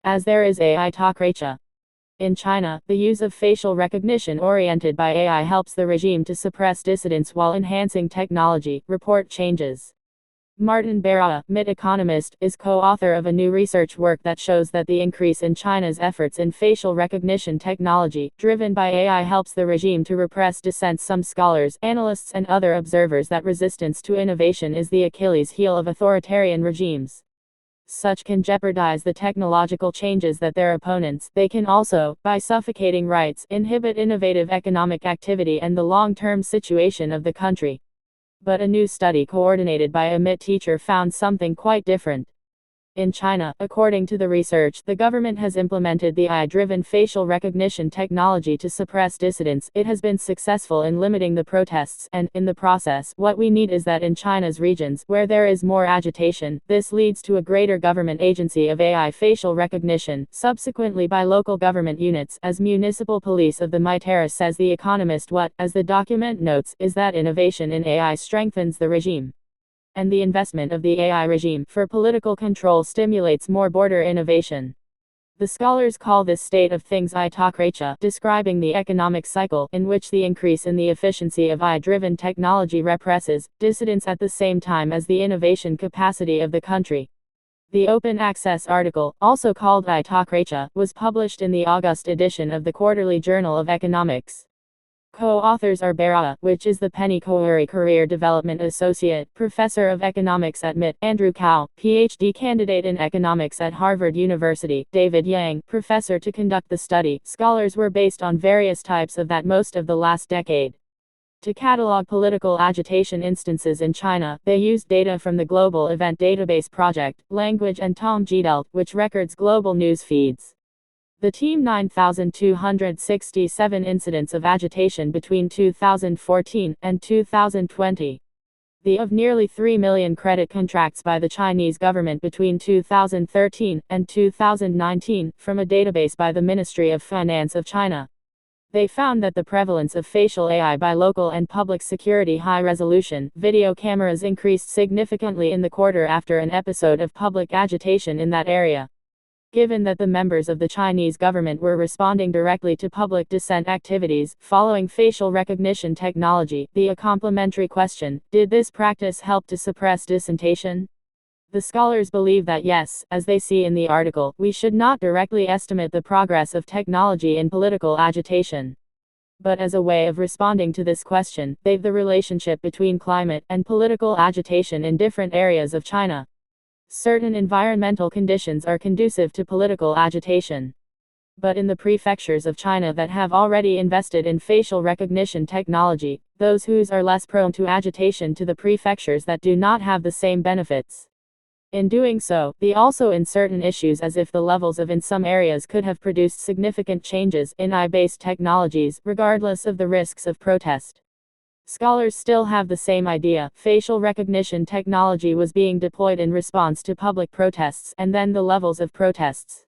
as there is AI-tocracia. In China, the use of facial recognition oriented by AI helps the regime to suppress dissidents while enhancing technology, report changes. Martin Barra, MIT economist, is co-author of a new research work that shows that the increase in China's efforts in facial recognition technology, driven by AI, helps the regime to repress dissent. Some scholars, analysts, and other observers that resistance to innovation is the Achilles heel of authoritarian regimes. Such can jeopardize the technological changes that their opponents. They can also, by suffocating rights, inhibit innovative economic activity and the long-term situation of the country. But a new study coordinated by a MIT teacher found something quite different. In China, according to the research, the government has implemented the AI-driven facial recognition technology to suppress dissidents. It has been successful in limiting the protests, and, in the process, what we need is that in China's regions, where there is more agitation, this leads to a greater government agency of AI facial recognition, subsequently by local government units, as municipal police of the Mitera, says The Economist. What, as the document notes, is that innovation in AI strengthens the regime. And the investment of the AI regime for political control stimulates more border innovation. The scholars call this state of things AI-tocracia, describing the economic cycle in which the increase in the efficiency of AI-driven technology represses dissidents at the same time as the innovation capacity of the country. The open access article, also called AI-tocracia, was published in the August edition of the Quarterly Journal of Economics. Co-authors are Barra, which is the Penny Kohuri Career Development Associate, Professor of Economics at MIT; Andrew Cao, PhD candidate in Economics at Harvard University; David Yang, Professor to conduct the study. Scholars were based on various types of that most of the last decade. To catalog political agitation instances in China, they used data from the Global Event Database Project, Language and Tom Gdelt, which records global news feeds. The team 9,267 incidents of agitation between 2014 and 2020. The of nearly 3 million credit contracts by the Chinese government between 2013 and 2019, from a database by the Ministry of Finance of China. They found that the prevalence of facial AI by local and public security high-resolution video cameras increased significantly in the quarter after an episode of public agitation in that area. Given that the members of the Chinese government were responding directly to public dissent activities following facial recognition technology, a complementary question: did this practice help to suppress dissentation? The scholars believe that yes. As they see in the article, we should not directly estimate the progress of technology in political agitation. But as a way of responding to this question, they've the relationship between climate and political agitation in different areas of China. Certain environmental conditions are conducive to political agitation. But in the prefectures of China that have already invested in facial recognition technology, those whose are less prone to agitation to the prefectures that do not have the same benefits. In doing so, they also in certain issues as if the levels of in some areas could have produced significant changes in AI-based technologies, regardless of the risks of protest. Scholars still have the same idea: facial recognition technology was being deployed in response to public protests, and then the levels of protests.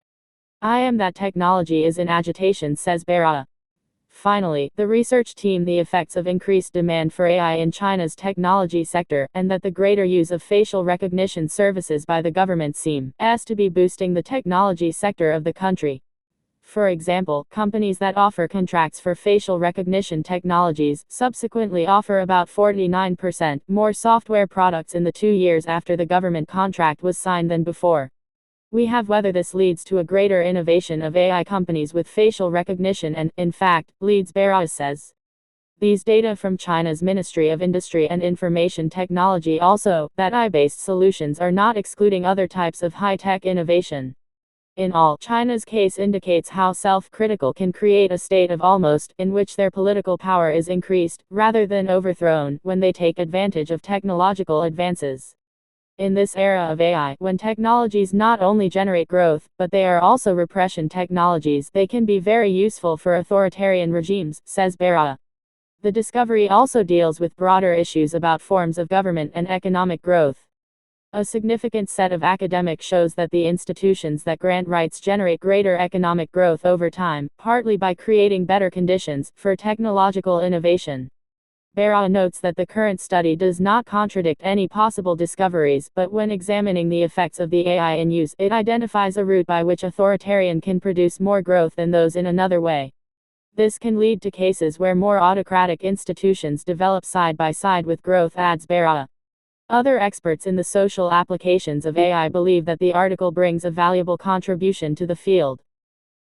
I am that technology is in agitation, says Barra. Finally, the research team the effects of increased demand for AI in China's technology sector, and that the greater use of facial recognition services by the government seems to be boosting the technology sector of the country. For example, companies that offer contracts for facial recognition technologies subsequently offer about 49% more software products in the 2 years after the government contract was signed than before. We have whether this leads to a greater innovation of AI companies with facial recognition and, in fact, leads Barra says. These data from China's Ministry of Industry and Information Technology also, that AI-based solutions are not excluding other types of high-tech innovation. In all, China's case indicates how self-critical can create a state of almost, in which their political power is increased, rather than overthrown, when they take advantage of technological advances. In this era of AI, when technologies not only generate growth, but they are also repression technologies, they can be very useful for authoritarian regimes, says Barra. The discovery also deals with broader issues about forms of government and economic growth. A significant set of academics shows that the institutions that grant rights generate greater economic growth over time, partly by creating better conditions for technological innovation. Berra notes that the current study does not contradict any possible discoveries, but when examining the effects of the AI in use, it identifies a route by which authoritarian can produce more growth than those in another way. This can lead to cases where more autocratic institutions develop side by side with growth, adds Berra. Other experts in the social applications of AI believe that the article brings a valuable contribution to the field.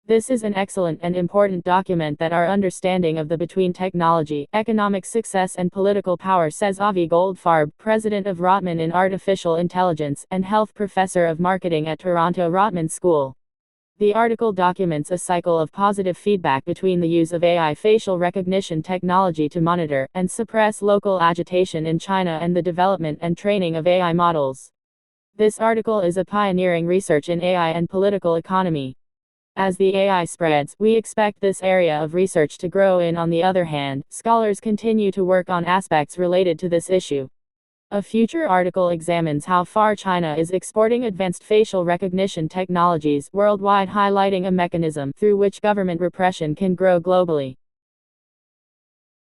This is an excellent and important document that our understanding of the between technology, economic success and political power, says Avi Goldfarb, president of Rotman in Artificial Intelligence, and health professor of marketing at Toronto Rotman School. The article documents a cycle of positive feedback between the use of AI facial recognition technology to monitor and suppress local agitation in China and the development and training of AI models. This article is a pioneering research in AI and political economy. As the AI spreads, we expect this area of research to grow. On the other hand, scholars continue to work on aspects related to this issue. A future article examines how far China is exporting advanced facial recognition technologies worldwide, highlighting a mechanism through which government repression can grow globally.